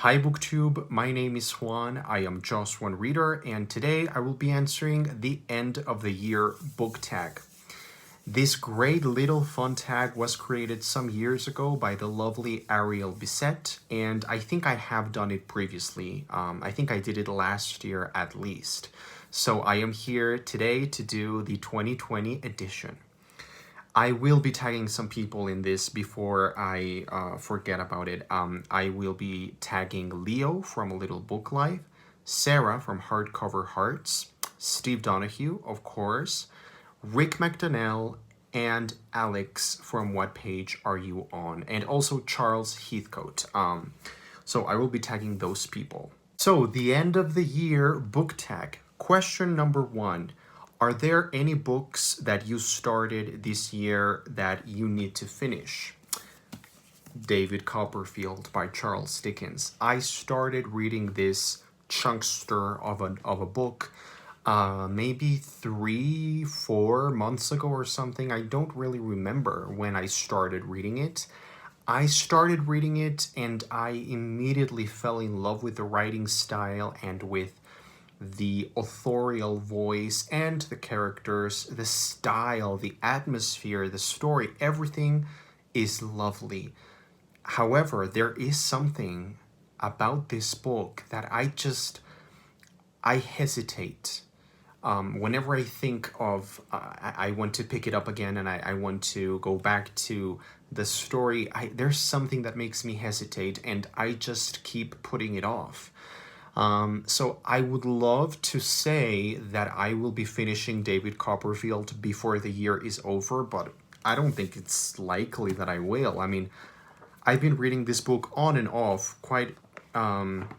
Hi BookTube, my name is Juan, I am just one reader, and today I will be answering the end of the year book tag. This great little fun tag was created some years ago by the lovely Ariel Bisset, and I think I have done it previously. I think I did it last year at least. So I am here today to do the 2020 edition. I will be tagging some people in this before I forget about it. I will be tagging Leo from A Little Book Life, Sarah from Hardcover Hearts, Steve Donnoghue, of course, Rick McDonnell, and Alex from What Page Are You On? And also Charles Heathcote. So I will be tagging those people. So the end of the year book tag. Question number 1. Are there any books that you started this year that you need to finish? David Copperfield by Charles Dickens. I started reading this chunkster of a book maybe 3-4 months ago or something. I don't really remember when I started reading it. I started reading it and I immediately fell in love with the writing style and with the authorial voice and the characters, the style, the atmosphere, the story, everything is lovely. However, there is something about this book that I hesitate. Whenever I think of, I want to pick it up again and I want to go back to the story, there's something that makes me hesitate and I just keep putting it off. So I would love to say that I will be finishing David Copperfield before the year is over, but I don't think it's likely that I will. I mean, I've been reading this book on and off, quite on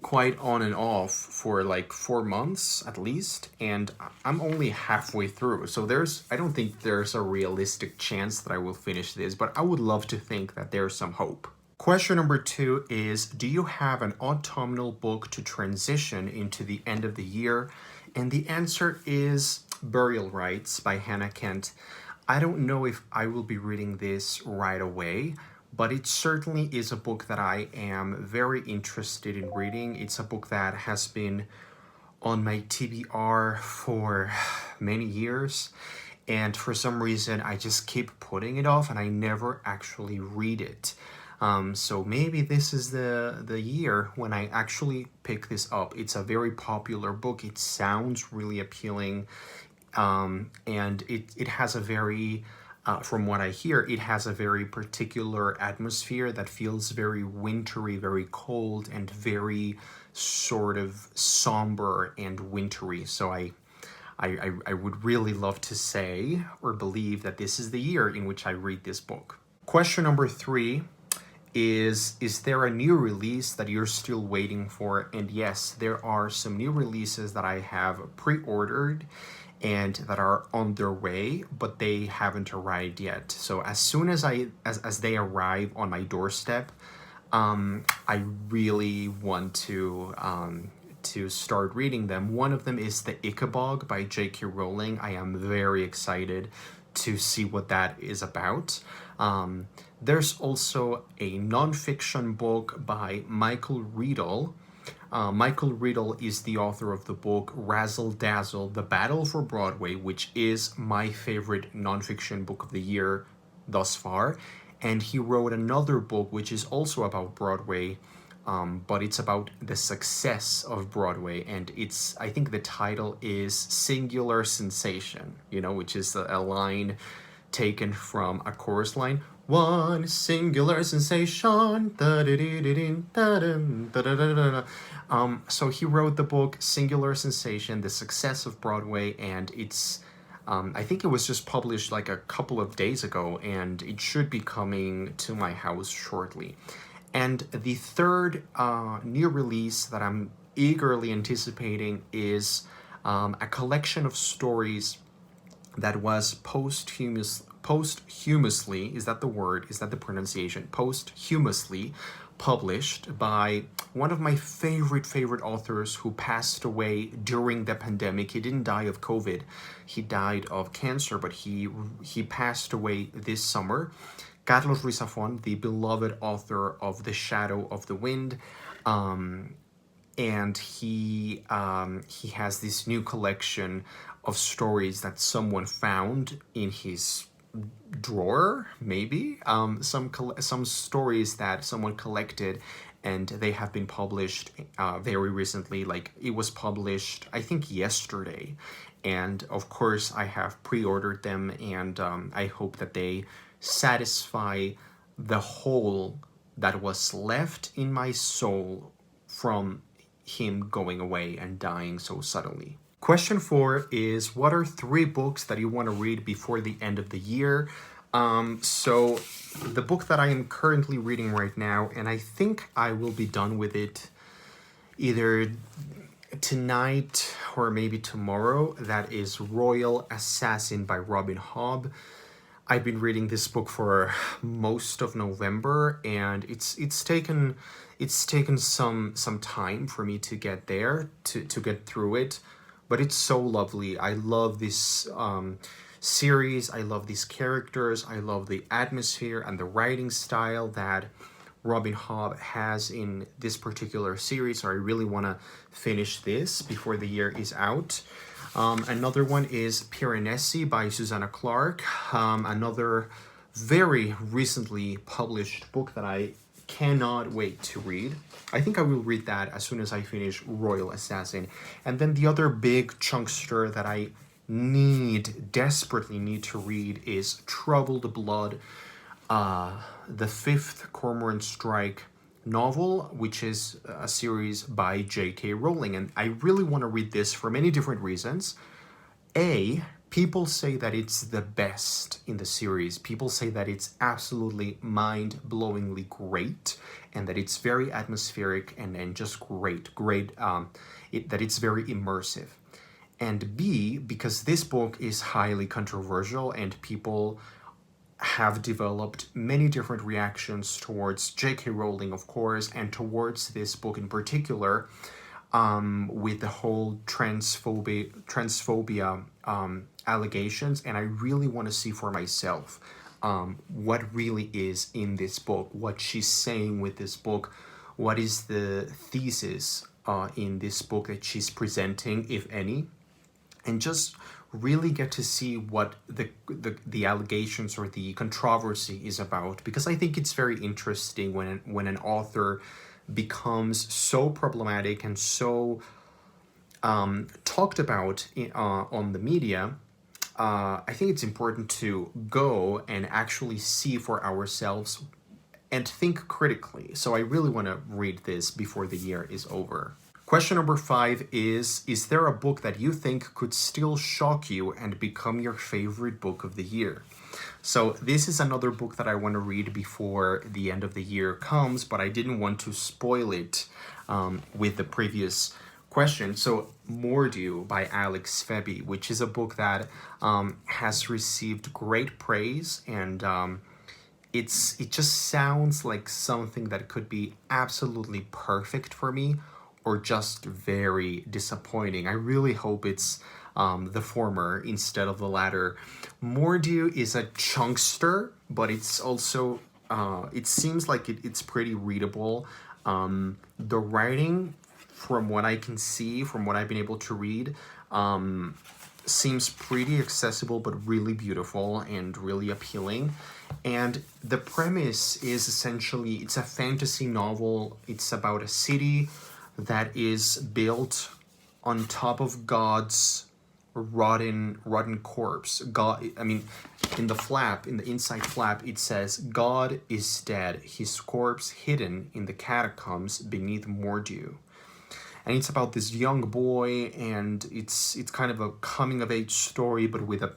and off for like 4 months at least, and I'm only halfway through. So I don't think there's a realistic chance that I will finish this, but I would love to think that there's some hope. Question number 2 is, do you have an autumnal book to transition into the end of the year? And the answer is Burial Rites by Hannah Kent. I don't know if I will be reading this right away, but it certainly is a book that I am very interested in reading. It's a book that has been on my TBR for many years, and for some reason I just keep putting it off and I never actually read it. So maybe this is the year when I actually pick this up. It's a very popular book. It sounds really appealing, and it has a very, from what I hear, it has a very particular atmosphere that feels very wintry, very cold, and very sort of somber and wintry. So I would really love to say or believe that this is the year in which I read this book. Question number 3. Is there a new release that you're still waiting for? And yes, there are some new releases that I have pre-ordered and that are on their way, but they haven't arrived yet. So as soon as they arrive on my doorstep, I really want to start reading them. One of them is The Ichabod by J.K. Rowling. I am very excited to see what that is about. There's also a nonfiction book by Michael Riedel. Michael Riedel is the author of the book Razzle Dazzle, The Battle for Broadway, which is my favorite nonfiction book of the year thus far. And he wrote another book which is also about Broadway, but it's about the success of Broadway. And I think the title is Singular Sensation, which is a line taken from a chorus line. One singular sensation. So he wrote the book Singular Sensation, The Success of Broadway, and it's I think it was just published like a couple of days ago, and it should be coming to my house shortly. And the third new release that I'm eagerly anticipating is a collection of stories that was posthumously, is that the word? Is that the pronunciation? Posthumously published by one of my favorite authors who passed away during the pandemic. He didn't die of COVID. He died of cancer, but he passed away this summer. Carlos Ruiz Zafón, the beloved author of The Shadow of the Wind. And he has this new collection of stories that someone found in his drawer, maybe some stories that someone collected, and they have been published very recently. Like, it was published, I think, yesterday, and of course I have pre-ordered them, and I hope that they satisfy the hole that was left in my soul from him going away and dying so suddenly. Question 4 is, what are 3 books that you want to read before the end of the year? So the book that I am currently reading right now, and I think I will be done with it either tonight or maybe tomorrow, that is Royal Assassin by Robin Hobb. I've been reading this book for most of November, and it's taken some time for me to get there, to get through it, but it's so lovely. I love this series. I love these characters. I love the atmosphere and the writing style that Robin Hobb has in this particular series, so I really want to finish this before the year is out. Another one is Piranesi by Susanna Clarke, another very recently published book that I cannot wait to read. I think I will read that as soon as I finish Royal Assassin. And then the other big chunkster that I desperately need to read is Troubled Blood, the 5th Cormoran Strike novel, which is a series by J.K. Rowling, and I really want to read this for many different reasons. A, people say that it's the best in the series. People say that it's absolutely mind-blowingly great, and that it's very atmospheric and just great, that it's very immersive. And B, because this book is highly controversial and people have developed many different reactions towards J.K. Rowling, of course, and towards this book in particular, with the whole transphobia allegations, and I really want to see for myself what really is in this book, what she's saying with this book, what is the thesis in this book that she's presenting, if any, and just really get to see what the allegations or the controversy is about, because I think it's very interesting when an author becomes so problematic and so talked about on the media. I think it's important to go and actually see for ourselves and think critically. So I really want to read this before the year is over. Question number 5 is there a book that you think could still shock you and become your favorite book of the year? So this is another book that I want to read before the end of the year comes, but I didn't want to spoil it with the previous question. So Mordu by Alex Feby, which is a book that has received great praise, and it just sounds like something that could be absolutely perfect for me, or just very disappointing. I really hope it's the former instead of the latter. Mordu is a chunkster, but it's also, it seems like it's pretty readable. The writing, from what I can see, from what I've been able to read, seems pretty accessible, but really beautiful and really appealing. And the premise is essentially, it's a fantasy novel. It's about a city that is built on top of God's rotten corpse. God, I mean, in the inside flap, it says, "God is dead, his corpse hidden in the catacombs beneath Mordu." And it's about this young boy, and it's kind of a coming-of-age story, but with a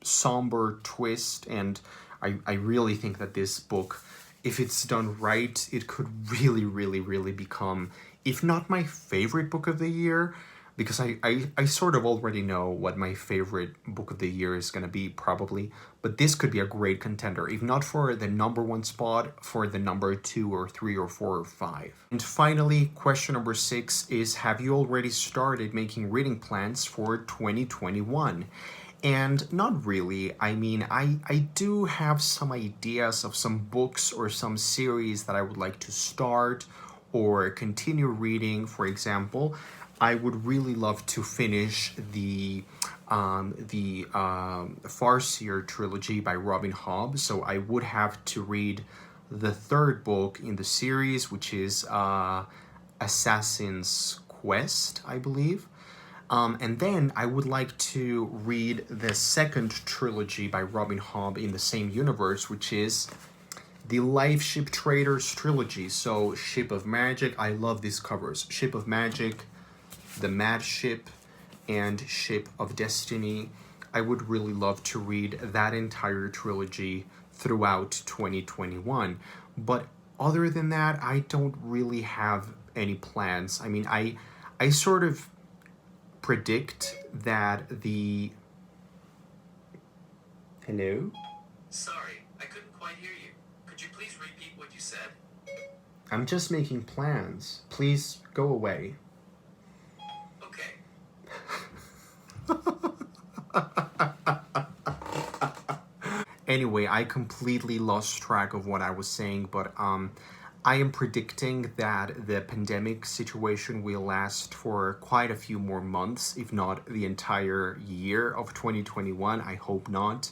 somber twist. And I really think that this book, if it's done right, it could really, really, really become, if not my favorite book of the year, because I sort of already know what my favorite book of the year is going to be, probably, but this could be a great contender, if not for the number 1 spot, for the number 2 or 3 or 4 or 5. And finally, question number 6 is, have you already started making reading plans for 2021? And not really. I mean, I do have some ideas of some books or some series that I would like to start or continue reading. For example, I would really love to finish the Farseer trilogy by Robin Hobb. So I would have to read the third book in the series, which is Assassin's Quest, I believe. And then I would like to read the second trilogy by Robin Hobb in the same universe, which is the Lifeship Traders trilogy. So Ship of Magic, I love these covers. Ship of Magic, The Mad Ship, and Ship of Destiny. I would really love to read that entire trilogy throughout 2021. But other than that, I don't really have any plans. I mean, I sort of predict that the... Hello? Sorry, I couldn't quite hear you. Could you please repeat what you said? I'm just making plans. Please go away. Okay. Anyway, I completely lost track of what I was saying, but I am predicting that the pandemic situation will last for quite a few more months, if not the entire year of 2021. I hope not.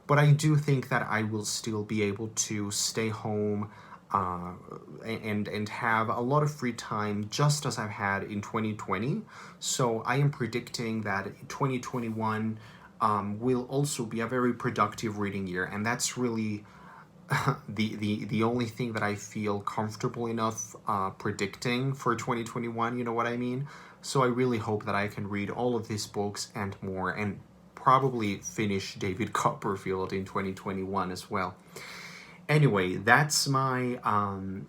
But I do think that I will still be able to stay home and have a lot of free time just as I've had in 2020. So I am predicting that 2021 will also be a very productive reading year, and that's really the only thing that I feel comfortable enough predicting for 2021. You know what I mean? So I really hope that I can read all of these books and more, and probably finish David Copperfield in 2021 as well. Anyway, that's my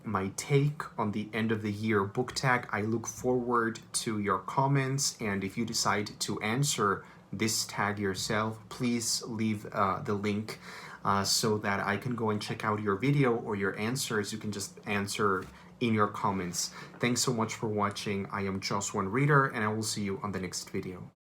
my take on the end of the year book tag. I look forward to your comments, and if you decide to answer this tag yourself, please leave the link so that I can go and check out your video or your answers. You can just answer in your comments. Thanks so much for watching. I am Just One Reader, and I will see you on the next video.